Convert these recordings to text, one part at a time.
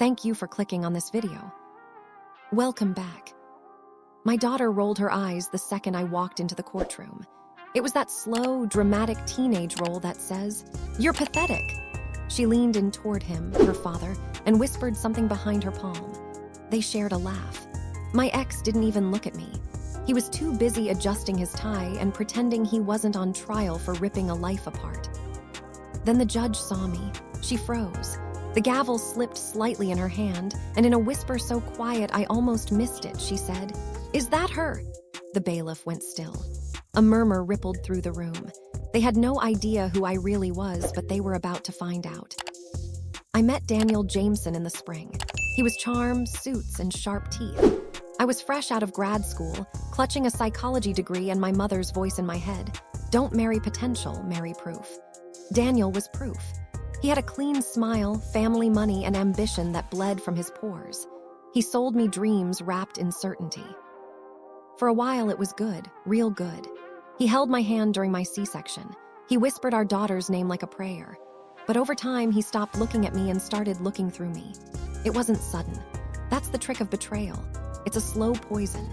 Thank you for clicking on this video. Welcome back. My daughter rolled her eyes the second I walked into the courtroom. It was that slow, dramatic teenage roll that says, "You're pathetic." She leaned in toward him, her father, and whispered something behind her palm. They shared a laugh. My ex didn't even look at me. He was too busy adjusting his tie and pretending he wasn't on trial for ripping a life apart. Then the judge saw me. She froze. The gavel slipped slightly in her hand, and in a whisper so quiet I almost missed it, she said, "Is that her?" The bailiff went still. A murmur rippled through the room. They had no idea who I really was, but they were about to find out. I met Daniel Jameson in the spring. He was charm, suits, and sharp teeth. I was fresh out of grad school, clutching a psychology degree and my mother's voice in my head. Don't marry potential, marry proof. Daniel was proof. He had a clean smile, family money, and ambition that bled from his pores. He sold me dreams wrapped in certainty. For a while it was good, real good. He held my hand during my C-section. He whispered our daughter's name like a prayer. But over time he stopped looking at me and started looking through me. It wasn't sudden. That's the trick of betrayal. It's a slow poison.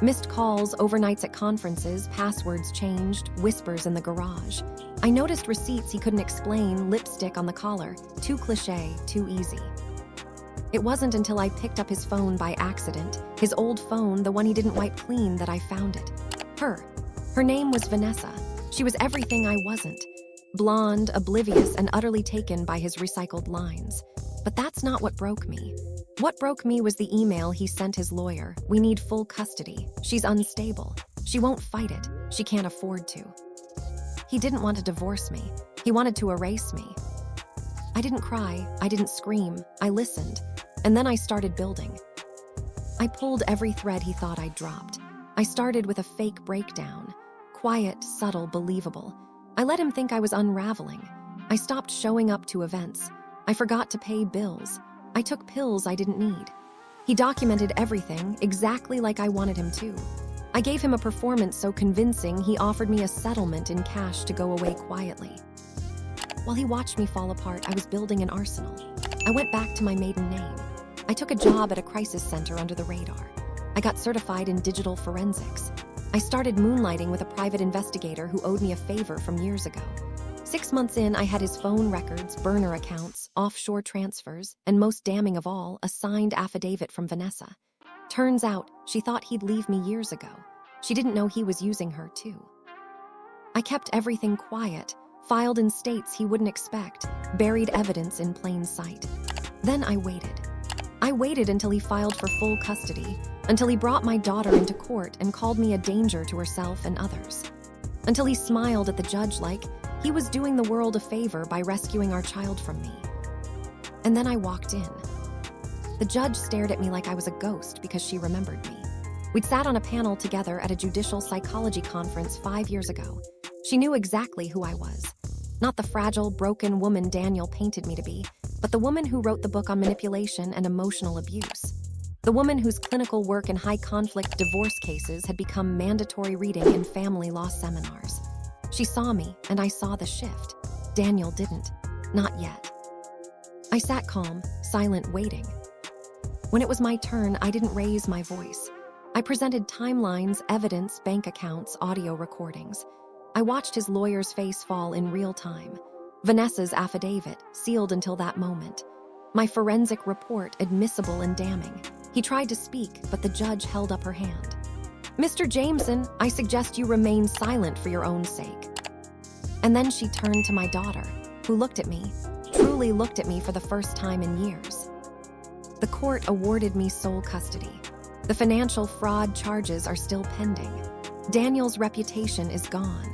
Missed calls, overnights at conferences, passwords changed, whispers in the garage. I noticed receipts he couldn't explain, lipstick on the collar. Too cliché, too easy. It wasn't until I picked up his phone by accident, his old phone, the one he didn't wipe clean, that I found it. Her name was Vanessa. She was everything I wasn't. Blonde, oblivious, and utterly taken by his recycled lines. But that's not what broke me. What broke me was the email he sent his lawyer. "We need full custody. She's unstable. She won't fight it. She can't afford to." He didn't want to divorce me. He wanted to erase me. I didn't cry. I didn't scream. I listened. And then I started building. I pulled every thread he thought I'd dropped. I started with a fake breakdown. Quiet, subtle, believable. I let him think I was unraveling. I stopped showing up to events. I forgot to pay bills. I took pills I didn't need. He documented everything exactly like I wanted him to. I gave him a performance so convincing he offered me a settlement in cash to go away quietly. While he watched me fall apart, I was building an arsenal. I went back to my maiden name. I took a job at a crisis center under the radar. I got certified in digital forensics. I started moonlighting with a private investigator who owed me a favor from years ago. 6 months in, I had his phone records, burner accounts, offshore transfers, and most damning of all, a signed affidavit from Vanessa. Turns out, she thought he'd leave me years ago. She didn't know he was using her, too. I kept everything quiet, filed in states he wouldn't expect, buried evidence in plain sight. Then I waited. I waited until he filed for full custody, until he brought my daughter into court and called me a danger to herself and others. Until he smiled at the judge like he was doing the world a favor by rescuing our child from me. And then I walked in. The judge stared at me like I was a ghost because she remembered me. We'd sat on a panel together at a judicial psychology conference 5 years ago. She knew exactly who I was. Not the fragile, broken woman Daniel painted me to be, but the woman who wrote the book on manipulation and emotional abuse. The woman whose clinical work in high-conflict divorce cases had become mandatory reading in family law seminars. She saw me, and I saw the shift. Daniel didn't. Not yet. I sat calm, silent, waiting. When it was my turn, I didn't raise my voice. I presented timelines, evidence, bank accounts, audio recordings. I watched his lawyer's face fall in real time. Vanessa's affidavit, sealed until that moment. My forensic report, admissible and damning. He tried to speak, but the judge held up her hand. "Mr. Jameson, I suggest you remain silent for your own sake." And then she turned to my daughter, who looked at me, truly looked at me for the first time in years. The court awarded me sole custody. The financial fraud charges are still pending. Daniel's reputation is gone.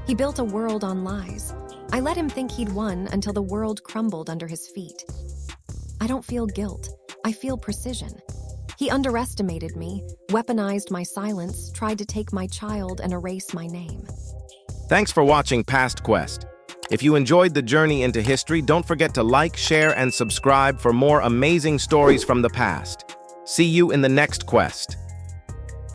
He built a world on lies. I let him think he'd won until the world crumbled under his feet. I don't feel guilt. I feel precision. He underestimated me, weaponized my silence, tried to take my child and erase my name. Thanks for watching PastQuest. If you enjoyed the journey into history, don't forget to like, share, and subscribe for more amazing stories from the past. See you in the next quest.